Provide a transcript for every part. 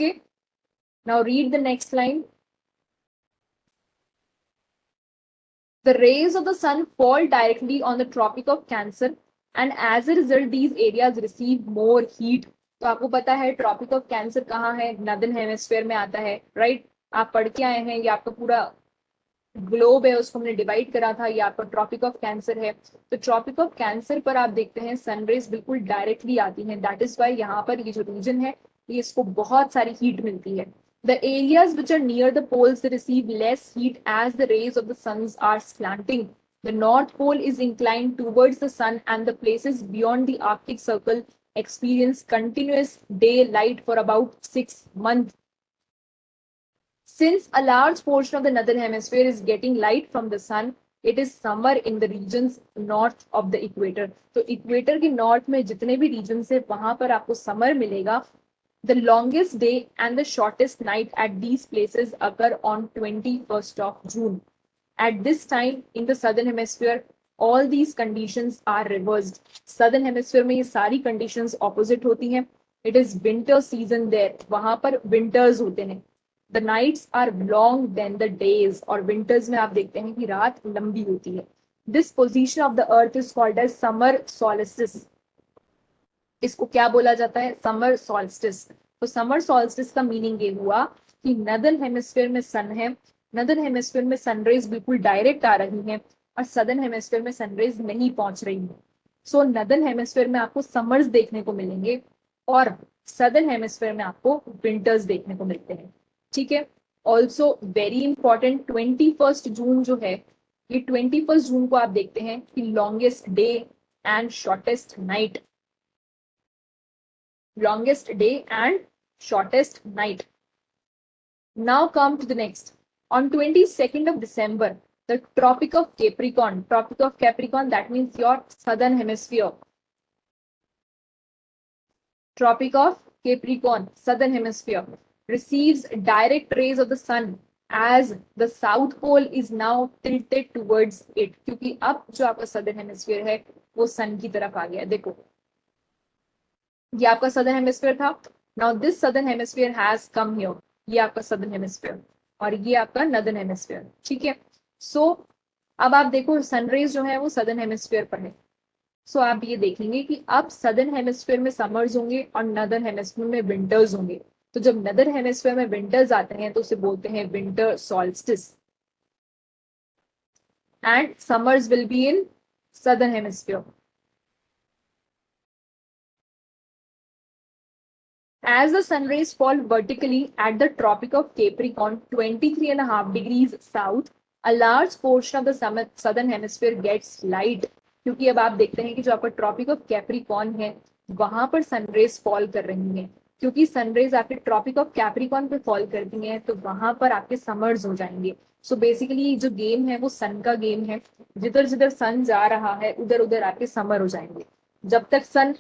Okay, now read the next line. The rays of the sun fall directly on the Tropic of Cancer and as a result these areas receive more heat. तो आपको पता है tropic of cancer कहाँ है, northern hemisphere में आता है, right? आप पढ़ के आए हैं, ये आपका पूरा ग्लोब है, उसको हमने डिवाइड करा था, ये आपका ट्रॉपिक ऑफ कैंसर है। तो ट्रॉपिक ऑफ कैंसर पर आप देखते हैं सनरेज बिल्कुल डायरेक्टली आती हैं, दैट इज वाई यहाँ पर ये जो रीजन है ये इसको बहुत सारी हीट मिलती है। The areas which are near the poles they receive less heat as the rays of the suns are slanting. The North Pole is inclined towards the sun and the places beyond the Arctic Circle experience continuous daylight for about 6 months. Since a large portion of the northern hemisphere is getting light from the sun, it is summer in the regions north of the equator. तो equator के north में जितने भी regions है वहां पर आपको summer मिलेगा। The longest day and the shortest night at these places occur on 21st of June. At this time in the southern hemisphere, all these conditions are reversed. Southern hemisphere में ये सारी conditions opposite होती हैं. It is winter season there. वहां पर winters होते हैं. The nights are long than the days. और winters में आप देखते हैं कि रात लंबी होती है. This position of the earth is called as summer solstice. इसको क्या बोला जाता है? Summer solstice. तो समर सॉल्स्टिस का मीनिंग ये हुआ कि नदर्न हेमिस्फीयर में सन है, नदर्न हेमिस्फीयर में सनरेज बिल्कुल डायरेक्ट आ रही हैं और सदर्न हेमिस्फीयर में सनरेज नहीं पहुंच रही है। सो नदर्न हेमिस्फीयर में आपको समर्स देखने को मिलेंगे और सदर्न हेमिस्फीयर में आपको विंटर्स देखने को मिलते हैं। ठीक है, ऑल्सो वेरी इंपॉर्टेंट 21 जून जो है, ये 21 जून को आप देखते हैं कि longest day and shortest night, longest day and shortest night. Now come to the next. On 22nd of December, the Tropic of Capricorn, that means your southern hemisphere. Tropic of Capricorn, southern hemisphere, receives direct rays of the sun as the south pole is now tilted towards it. क्योंकि अब जो आपका southern hemisphere है वो sun की तरफ आ गया। देखो ये आपका सदर्न हेमिस्फीयर था, now this southern hemisphere has come here, ये आपका सदर्न हेमिस्फीयर और ये आपका नॉर्दर्न हेमिस्फीयर। ठीक है, सो अब आप देखो सनरेज जो है वो सदर्न हेमिस्फीयर पर है। सो आप ये देखेंगे कि अब सदर्न हेमिस्फीयर में समर्स होंगे और नॉर्दर्न हेमिस्फीयर में विंटर्स होंगे। तो जब नॉर्दर्न हेमिस्फीयर में विंटर्स आते हैं तो उसे बोलते हैं winter solstice and summers will be in southern hemisphere. As the sun rays fall vertically at the Tropic of Capricorn, 23.5 degrees south, a large portion of the southern hemisphere gets light. क्योंकि अब आप देखते हैं कि जो आपका tropic of Capricorn है वहां पर सनरेज फॉल कर रही हैं। क्योंकि सनरेज आपके ट्रॉपिक ऑफ कैप्रिकॉन पे फॉल करती हैं तो वहां पर आपके समर्स हो जाएंगे। सो बेसिकली जो गेम है वो सन का गेम है, जिधर जिधर सन जा रहा है उधर उधर आपके समर हो जाएंगे। जब तक सन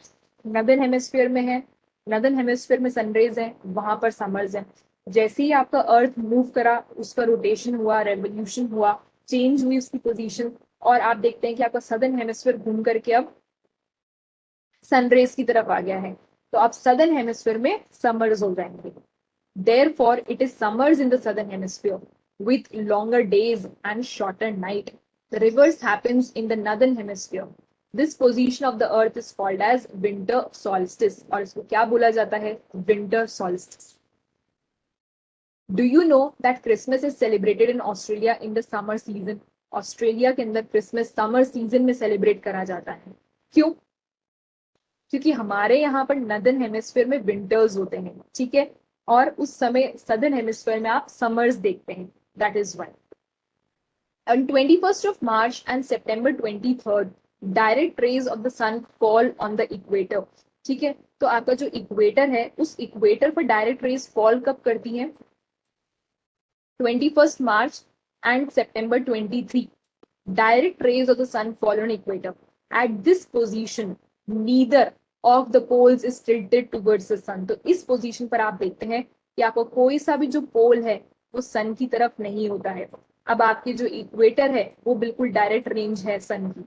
नॉर्दर्न हेमिस्फीयर में है, नॉर्दर्न हेमिस्फीयर में सनरेज है, वहां पर समर्स है। जैसे ही आपका अर्थ मूव करा, उसका रोटेशन हुआ, रेवोल्यूशन हुआ, चेंज हुई उसकी पोजीशन, और आप देखते हैं कि आपका सदर्न हेमिस्फीयर घूम करके अब सनरेज की तरफ आ गया है। तो आप सदर्न हेमिस्फीयर में समर्स हो जाएंगे। Therefore, it is summers in the southern hemisphere with longer days and shorter night. The reverse happens in the northern hemisphere. This position of the earth is called as winter solstice. और इसको क्या बोला जाता है? Winter solstice. Do you know that Christmas is celebrated in Australia in the summer season? Australia के अंदर Christmas summer season में celebrate करा जाता है। क्यों? क्योंकि हमारे यहाँ पर नॉर्दर्न हेमिस्फीयर में विंटर्स होते हैं, ठीक है, और उस समय सदर्न हेमिस्फीयर में आप समर्स देखते हैं, that is why. On 21st of March and September 23rd, direct rays of the sun fall on the equator. ठीक है, तो आपका जो इक्वेटर है उस इक्वेटर पर डायरेक्ट रेज फॉल कब करती हैं? 21st March and September 23. Direct rays of the sun fall on equator. At this position, neither of the poles is tilted towards the sun. तो इस पोजीशन पर आप देखते हैं कि आपको कोई सा भी जो पोल है वो सन की तरफ नहीं होता है। अब आपकी जो इक्वेटर है वो बिल्कुल डायरेक्ट रेंज है सन की।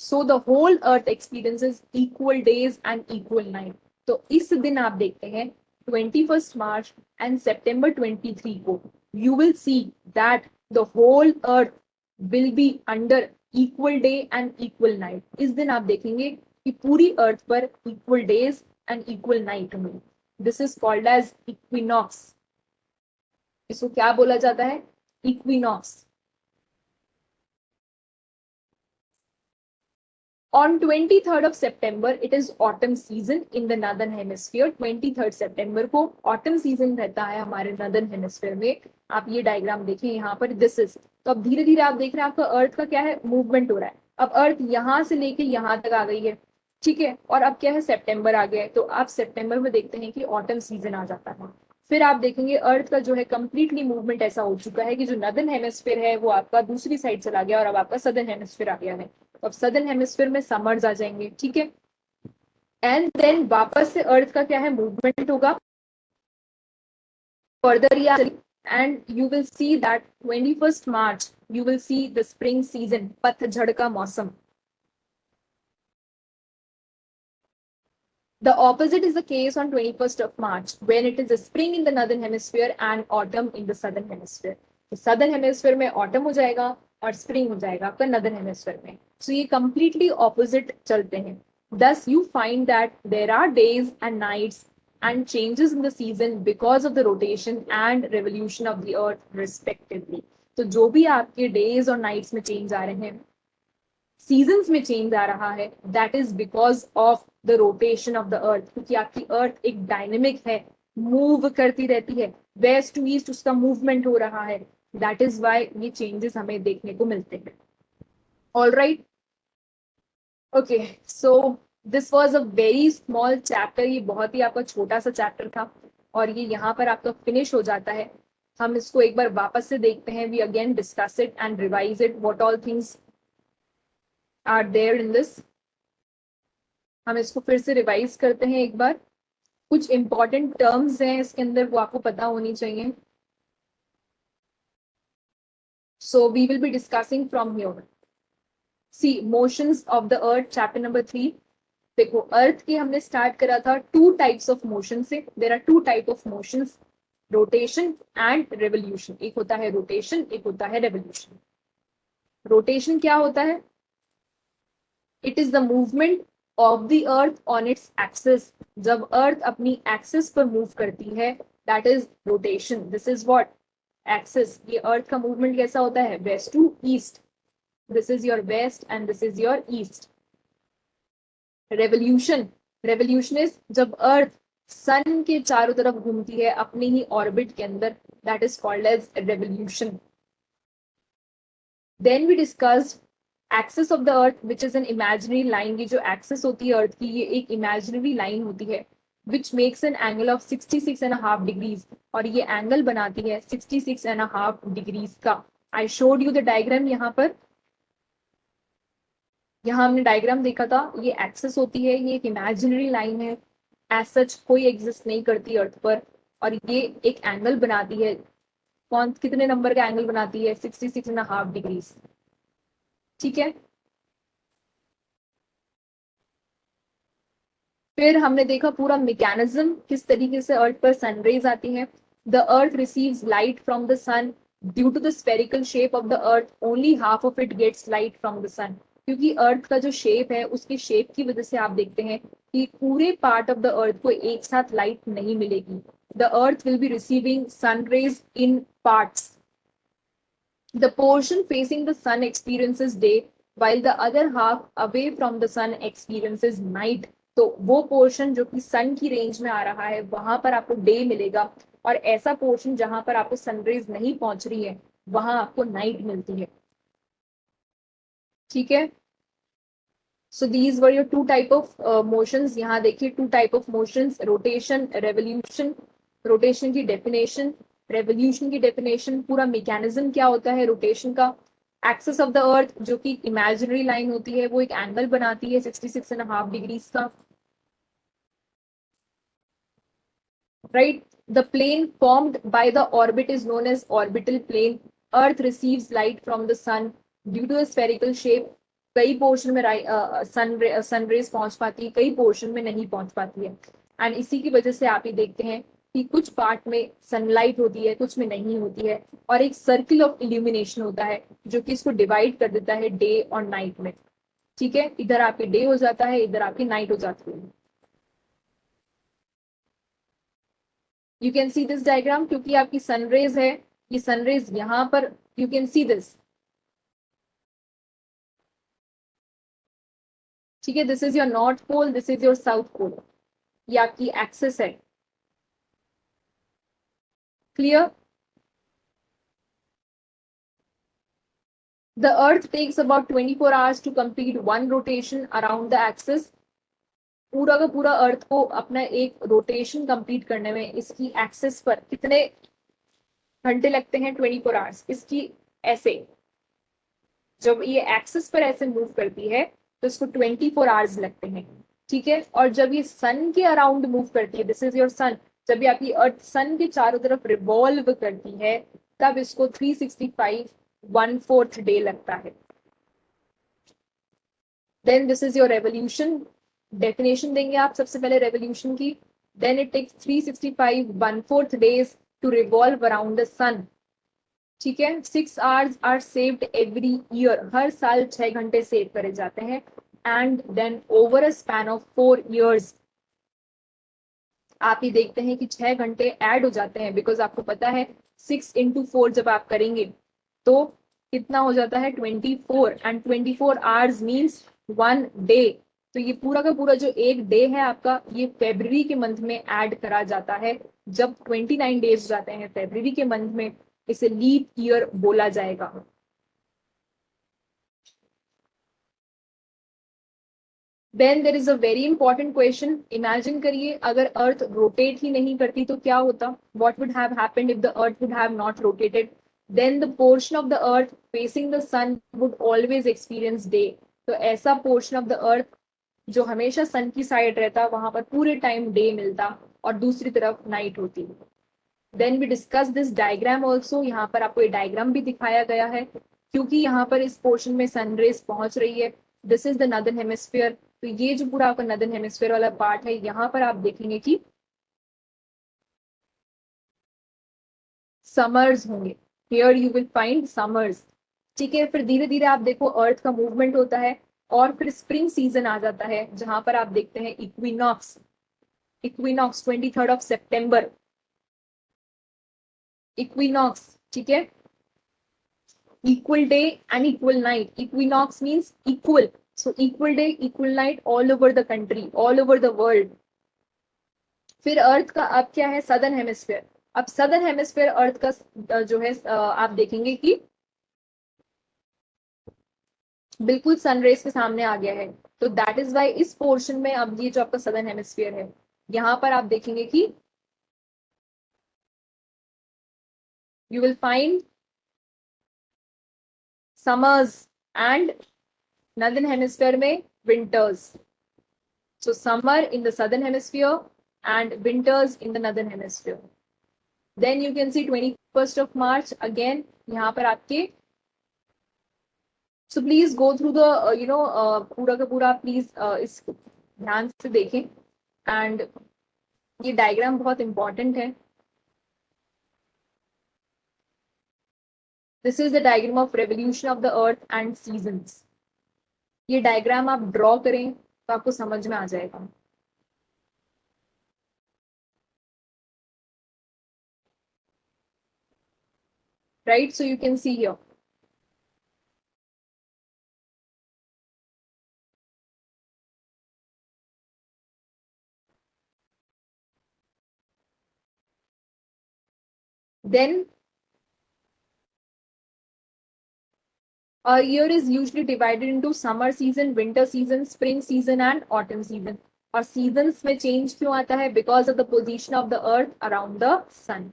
So the whole Earth experiences equal days and equal night. तो इस दिन आप देखते हैं 21st March and September 23 को you will see that the whole earth will be under equal day and equal night. इस दिन आप देखेंगे कि पूरी अर्थ पर equal days and equal night होंगे. This is called as equinox. इसको क्या बोला जाता है? Equinox. On 23rd of September, it is autumn season in the northern hemisphere. 23rd September को autumn season रहता है हमारे northern hemisphere में. आप ये डायग्राम देखें यहाँ पर, this is. तो अब धीरे धीरे आप देख रहे हैं आपका अर्थ का क्या है, मूवमेंट हो रहा है. अब अर्थ यहाँ से लेके यहाँ तक आ गई है, ठीक है. और अब क्या है, सितंबर आ गया है. तो आप सितंबर में देखते हैं कि ऑटम सीजन आ जाता है. फिर आप देखेंगे अर्थ का जो है कंप्लीटली मूवमेंट ऐसा हो चुका है कि जो नदर्न हेमिस्फीयर है वो आपका दूसरी साइड चला गया और अब आपका सदर्न हेमिस्फीयर आ गया है. अब सदर्न हेमिस्फीयर में समर्स आ जाएंगे, ठीक है. एंड देन वापस से अर्थ का क्या है, मूवमेंट होगा फर्दर या, and you will see that 21st March you will see the spring season, पतझड़ का मौसम. The opposite is the case on 21st of March when it is a spring in the northern hemisphere and autumn in the southern hemisphere. तो southern hemisphere में autumn हो जाएगा और spring हो जाएगा आपका northern hemisphere में. So ये completely opposite चलते हैं. Thus you find that there are days and nights and changes in the season because of the rotation and revolution of the earth respectively. तो जो भी आपके days और nights में change आ रहे हैं, सीजन्स में चेंज आ रहा है, that is because of the rotation of the अर्थ. क्योंकि आपकी अर्थ एक डायनेमिक है, मूव करती रहती है, वेस्ट टू ईस्ट उसका मूवमेंट हो रहा है. दैट इज वाई ये चेंजेस हमें देखने को मिलते हैं. All right, okay. So this was a very small chapter. ये बहुत ही आपका छोटा सा चैप्टर था और ये यहाँ पर आपका फिनिश हो जाता है. हम इसको एक बार वापस से देखते हैं. We again discuss it and revise it, what all things are there in this. हम इसको फिर से रिवाइज करते हैं एक बार. कुछ इंपॉर्टेंट टर्म्स हैं इसके अंदर, वो आपको पता होनी चाहिए. So we will be discussing from here. See, motions of the earth, chapter number 3. देखो, अर्थ की हमने स्टार्ट करा था टू टाइप्स ऑफ मोशन से. There are two type of motions, rotation and revolution. एक होता है रोटेशन, एक होता है रेवोल्यूशन. रोटेशन क्या होता है? It is the movement of the earth on its axis. जब अर्थ अपनी एक्सिस पर मूव करती है, that is rotation. This is what? Axis. ये अर्थ का मूवमेंट कैसा होता है? West to east. This is your west and this is your east. Revolution. Revolution is जब अर्थ सन के चारों तरफ घूमती है अपने ही ऑर्बिट के अंदर, that is called as revolution. Then we discussed axis of the earth which is an imaginary line. ये जो एक्सिस होती है अर्थ की, ये एक इमेजिनरी लाइन होती है which makes an angle of 66.5 degrees. और ये एंगल बनाती है 66.5 डिग्रीज का. I showed you the diagram. यहाँ पर, यहाँ हमने डायग्राम देखा था. ये एक्सिस होती है, ये एक इमेजिनरी लाइन है, एज सच कोई एग्जिस्ट नहीं करती अर्थ पर. और ये एक एंगल बनाती है. कौन कितने नंबर का एंगल बनाती है? 66.5 डिग्रीज. ठीक है. फिर हमने देखा पूरा मैकेनिज्म, किस तरीके से अर्थ पर सनरेज आती है. The earth receives light from the sun. Due to the spherical shape of the earth, only half of it gets light from the sun. क्योंकि अर्थ का जो शेप है, उसकी शेप की वजह से आप देखते हैं कि पूरे पार्ट ऑफ द अर्थ को एक साथ लाइट नहीं मिलेगी. The earth will be receiving sun rays in parts. The portion facing the sun experiences day, while the other half away from the sun experiences night. तो वो पोर्शन जो कि सन की रेंज में आ रहा है, वहां पर आपको डे मिलेगा. और ऐसा पोर्शन जहां पर आपको सनरेज नहीं पहुंच रही है, वहां आपको नाइट मिलती है. ठीक है. So these were your two type of motions. यहाँ देखिए two type of motions, rotation, revolution. Rotation की डेफिनेशन, रेवोल्यूशन की डेफिनेशन, पूरा मैकेनिज्म क्या होता है रोटेशन का. एक्सिस ऑफ द अर्थ जो कि इमेजिनरी लाइन होती है, वो एक एंगल बनाती है 66.5 डिग्रीज का. Right. The plane formed by the orbit is known as orbital plane. Earth receives light from the sun due to the spherical shape. कई पोर्शन में सनरेज पहुंच पाती है, कई पोर्शन में नहीं पहुंच पाती है. एंड इसी की वजह से आप ये देखते हैं कि कुछ पार्ट में सनलाइट होती है, कुछ में नहीं होती है, और एक सर्किल ऑफ इल्यूमिनेशन होता है जो कि इसको डिवाइड कर देता है डे और नाइट में। ठीक है, इधर आपकी डे हो जाता है, इधर आपकी नाइट हो जाती है। You can see this diagram, क्योंकि आपकी सनरेज है, ये सनरेज यहां पर, यू कैन सी दिस। ठीक है, this is your north pole, this is your south pole, ये आपकी एक्सिस है। Clear? The Earth takes about 24 hours to complete one rotation around the axis. पूरा का पूरा अर्थ को अपना एक रोटेशन कंप्लीट करने में इसकी एक्सिस पर कितने घंटे लगते हैं? 24 आवर्स। इसकी ऐसे जब ये एक्सिस पर ऐसे मूव करती है तो इसको 24 आवर्स लगते हैं। ठीक है, और जब ये सन के अराउंड मूव करती है, दिस इज योर सन, जब ये आपकी अर्थ सन के चारों तरफ रिवॉल्व करती है तब इसको 365 1/4 डे लगता है। Then this is your revolution. Definition देंगे आप सबसे पहले रेवोल्यूशन की। Then it takes 365 1/4 days to revolve around the sun. ठीक है, 6 hours are saved every year, हर साल 6 घंटे सेव करे जाते हैं। And then over a span of 4 years आप ही देखते हैं कि 6 घंटे ऐड हो जाते हैं, बिकॉज आपको पता है 6 into 4 जब आप करेंगे तो कितना हो जाता है? 24, एंड 24 आवर्स मीन्स 1 डे। तो ये पूरा का पूरा जो एक डे है आपका, ये फेब्रुवरी के मंथ में ऐड करा जाता है। जब 29 डेज जाते हैं फेब्रुवरी के मंथ में, इसे लीप ईयर बोला जाएगा। Then there is a very important question. Imagine करिए अगर अर्थ रोटेट ही नहीं करती तो क्या होता? What would have happened if the Earth would have not rotated? Then the portion of the Earth facing the sun would always experience day. तो ऐसा portion of the अर्थ जो हमेशा सन की साइड रहता, वहां पर पूरे टाइम डे मिलता और दूसरी तरफ नाइट होती। Then we discuss this diagram also. यहाँ पर आपको ये डायग्राम भी दिखाया गया है, क्योंकि यहाँ पर इस पोर्शन में सनरेज पहुंच रही है। This is the northern hemisphere. तो ये जो पूरा आपका नदर्न हेमिस्फीयर वाला पार्ट है, यहाँ पर आप देखेंगे कि समर्स होंगे। Here you will find summers. ठीक है, फिर धीरे धीरे आप देखो अर्थ का मूवमेंट होता है, और फिर स्प्रिंग सीजन आ जाता है, जहां पर आप देखते हैं equinox. Equinox 23rd of September, equinox. ठीक है, equal day and equal night. Equinox means equal. So equal day, equal night all over the country, all over the world. फिर अर्थ का अब क्या है? Southern hemisphere. अब सदर्न हेमिस्फेयर अर्थ का जो है आप देखेंगे कि बिल्कुल सनरेज के सामने आ गया है। तो दैट इज वाई इस पोर्शन में अब ये जो आपका सदर्न हेमिस्फीयर है, यहां पर आप देखेंगे कि you will find summers and northern hemisphere में winters. So summer in the southern hemisphere and winters in the northern hemisphere. Then you can see 21st of March again यहाँ पर आपके। So please go through the पूरा का पूरा please इस ध्यान से देखें, and ये डायग्राम बहुत इंपॉर्टेंट है। This is the diagram of revolution of the earth and seasons. ये डायग्राम आप ड्रॉ करें तो आपको समझ में आ जाएगा। Right, so you can see here. Then a year is usually divided into summer season, winter season, spring season and autumn season. और seasons में change क्यों आता है? Because of the position of the earth around the sun.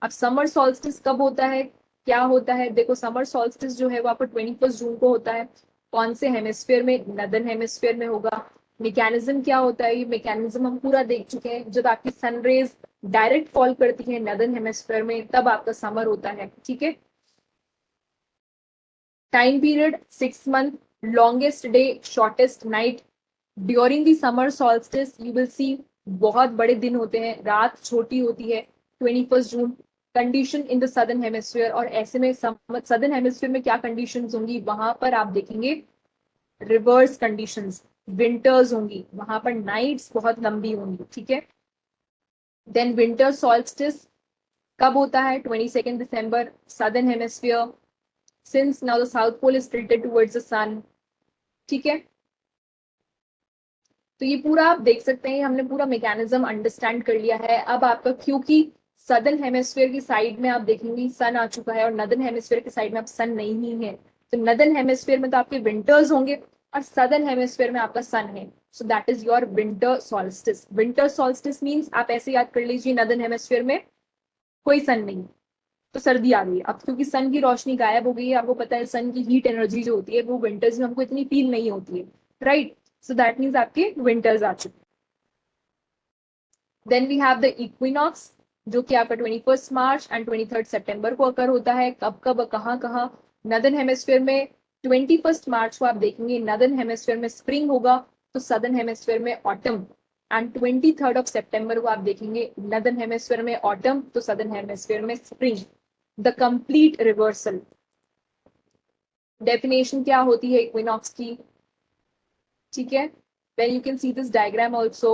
अब summer solstice कब होता है, क्या होता है? देखो summer solstice जो है वो आपको 21 जून को होता है। कौन से हेमिस्फीयर में? नदर्न हेमिस्फीयर में होगा। मैकेनिज्म क्या होता है? ये मैकेनिज्म हम पूरा देख चुके हैं। जब आपकी सनरेज डायरेक्ट फॉल करती है नदर्न हेमिस्फीयर में, तब आपका समर होता है। ठीक है, time period 6 month, longest day, shortest night. During the summer solstice you will see बहुत बड़े दिन होते हैं, रात छोटी होती है 21 June. Condition in the southern hemisphere, और ऐसे में सदर्न हेमिस्फीयर में क्या कंडीशंस होंगी, वहां पर आप देखेंगे रिवर्स कंडीशंस, विंटर्स होंगी, वहां पर नाइट्स बहुत लंबी होंगी, ठीक है। देन विंटर सॉल्स्टिस कब होता है, 22 दिसंबर, southern hemisphere, since now the south pole is tilted towards the sun, ठीक है। तो ये पूरा आप देख सकते हैं, हमने पूरा मैकेनिज्म अंडरस्टैंड कर लिया है। अब आपका, क्योंकि सदर्न हेमिस्फीयर की साइड में आप देखेंगे सन आ चुका है और नदर्न हेमिस्फीयर की साइड में आप सन नहीं ही है, तो नदर्न हेमिस्फीयर में तो आपके विंटर्स होंगे और सदर्न हेमिस्फीयर में आपका सन है। So that is your winter solstice. Winter solstice means आप ऐसे याद कर लीजिए, नदर्न हेमिस्फीयर में कोई सन नहीं, तो सर्दी आ गई। अब क्योंकि सन की रोशनी गायब हो गई है, आपको पता है सन की हीट एनर्जी जो होती है वो विंटर्स में हमको इतनी फील नहीं होती है, राइट। सो दैट मीन्स आपके विंटर्स आ चुके। Then we have the equinox, जो कि आपका 21 मार्च एंड 23 सितंबर को अकर होता है। कब कब कहाँ कहाँ, नदर्न हेमिस्फीयर में 21 मार्च को आप देखेंगे नदर्न हेमिस्फीयर में स्प्रिंग होगा, तो सदर्न हेमिस्फीयर में ऑटम। एंड 23 सितंबर को आप देखेंगे नदर्न हेमिस्फीयर में ऑटम, तो सदर्न हेमिस्फीयर में spring. The complete reversal. Definition क्या होती है इक्विनॉक्स की, ठीक है। When you can see this diagram also,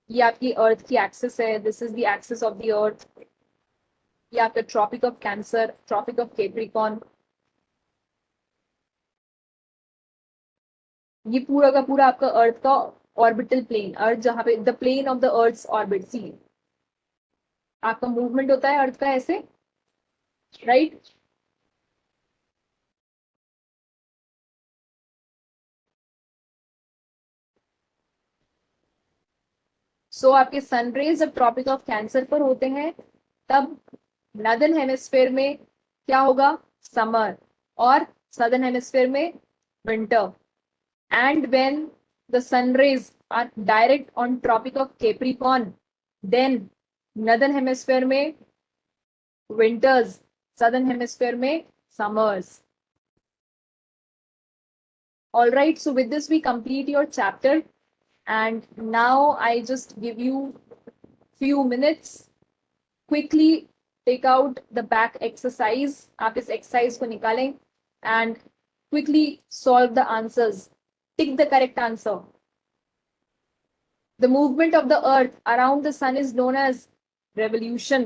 ये आपकी अर्थ की एक्सिस है, this is the axis of the Earth. ये आपका tropic of Cancer, tropic of Capricorn, ये पूरा का पूरा आपका अर्थ का ऑर्बिटल प्लेन, अर्थ जहां पे the plane of the earth orbit, see आपका मूवमेंट होता है अर्थ का ऐसे, राइट। सो आपके सनरेज जब ट्रॉपिक ऑफ कैंसर पर होते हैं, तब नदर्न हेमिस्फेयर में क्या होगा, समर, और सदर्न हेमिस्फेयर में winter. And when the sun rays are direct on Tropic of Capricorn, then northern hemisphere में winters, southern hemisphere में summers. All right, so with this we complete your chapter, and now I just give you few minutes, quickly take out the back exercise, आप इस exercise को निकालें and quickly solve the answers, tick the correct answer. The movement of the earth around the sun is known as revolution.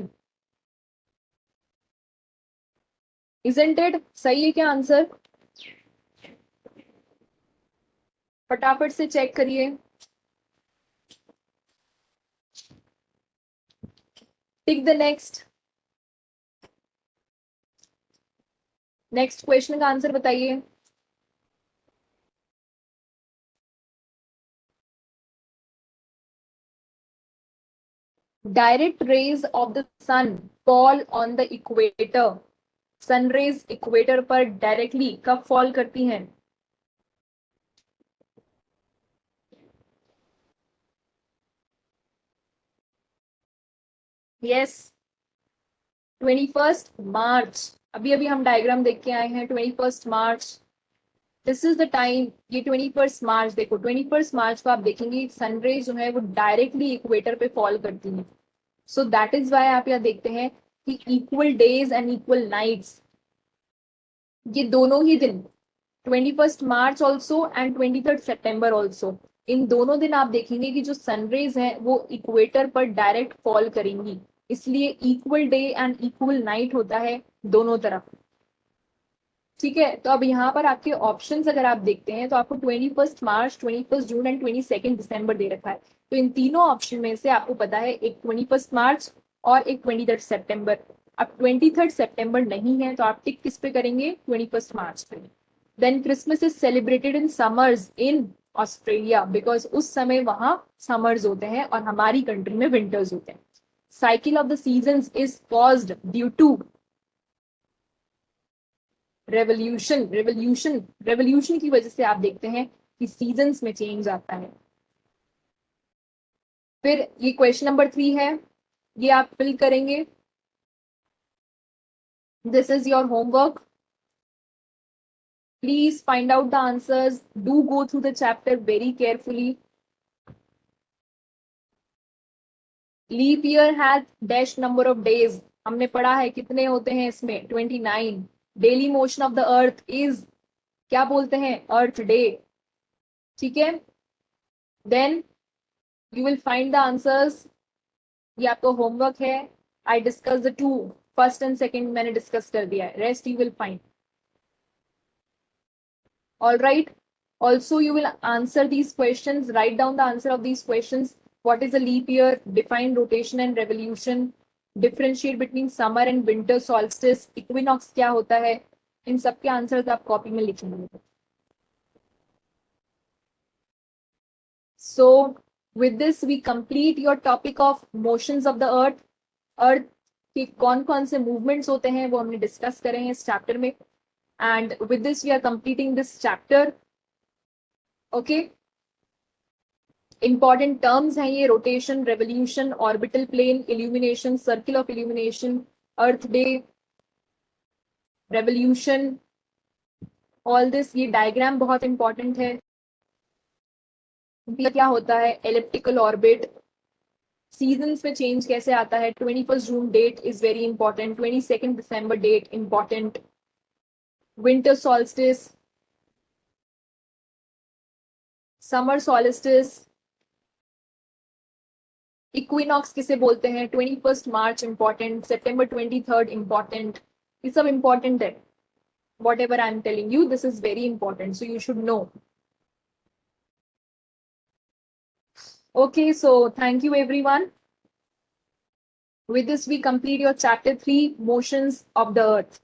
Isn't it? सही है क्या answer? फटाफट से check करिए। Tick the next. Next question का answer बताइए। Direct rays of the sun fall on the equator. Sun rays equator पर directly कब फॉल करती हैं? यस, 21 मार्च। अभी अभी हम डायग्राम देख के आए हैं, 21 मार्च, दिस इज द टाइम। ये 21 मार्च, देखो 21 मार्च को आप देखेंगे सनरेज जो है वो डायरेक्टली इक्वेटर पे फॉल करती है। सो दैट इज वाई आप यहाँ देखते हैं कि equal days and equal nights, ये दोनों ही दिन 21 मार्च ऑल्सो एंड 23 सितंबर ऑल्सो, इन दोनों दिन आप देखेंगे कि जो सनरेज हैं वो इक्वेटर पर डायरेक्ट फॉल करेंगी, इसलिए equal day and equal night होता है दोनों तरफ, ठीक है। तो अब यहाँ पर आपके ऑप्शंस अगर आप देखते हैं तो आपको 21 मार्च, 21 जून एंड 22 दिसंबर दे रखा है। तो इन तीनों ऑप्शन में से आपको पता है एक 21 मार्च और एक 23 सितंबर। अब 23 सितंबर नहीं है तो आप टिक किस पे करेंगे, 21 मार्च पे। Then Christmas is celebrated in summers in Australia, because उस समय वहां समर्स होते हैं और हमारी कंट्री में विंटर्स होते हैं। Cycle of the season is caused due to revolution. Revolution की वजह से आप देखते हैं कि सीजन्स में चेंज आता है। फिर ये क्वेश्चन नंबर 3 है, ये आप फिल करेंगे। This is your homework, please find out the answers, do go through the chapter very carefully. Leap year has dash number of days, हमने पढ़ा है कितने होते हैं इसमें 29। Daily motion of the earth is, क्या बोलते हैं, अर्थ डे। ठीक है, then you will find the answers, ये आपका होमवर्क है। I discuss the two, first and second मैंने डिस्कस कर दिया है, rest you will find. All right. Also, you will answer these questions. Write down the answer of these questions. What is a leap year? Define rotation and revolution. Differentiate between summer and winter solstice. Equinox क्या होता है? इन सब के answers आप copy में लिखेंगे। So, with this we complete your topic of motions of the earth. अर्थ के कौन कौन से मूवमेंट्स होते हैं वो हमने डिस्कस करे हैं इस चैप्टर में। And with this we are completing this chapter. Okay, important terms हैं ये, rotation, revolution, orbital plane, illumination, circle of illumination, earth day, revolution, all this. ये डायग्राम बहुत इंपॉर्टेंट है। क्या होता है एलिप्टिकल ऑर्बिट, सीजन्स में चेंज कैसे आता है, 21 June date is very important, 22 दिसंबर date important, winter solstice, summer solstice, equinox किसे बोलते हैं, 21 मार्च इंपॉर्टेंट, सितंबर 23 इंपॉर्टेंट। ये सब इंपॉर्टेंट है। Whatever I'm telling you, this is very important, so you should know. Okay, so thank you everyone. With this we complete your chapter 3, motions of the earth.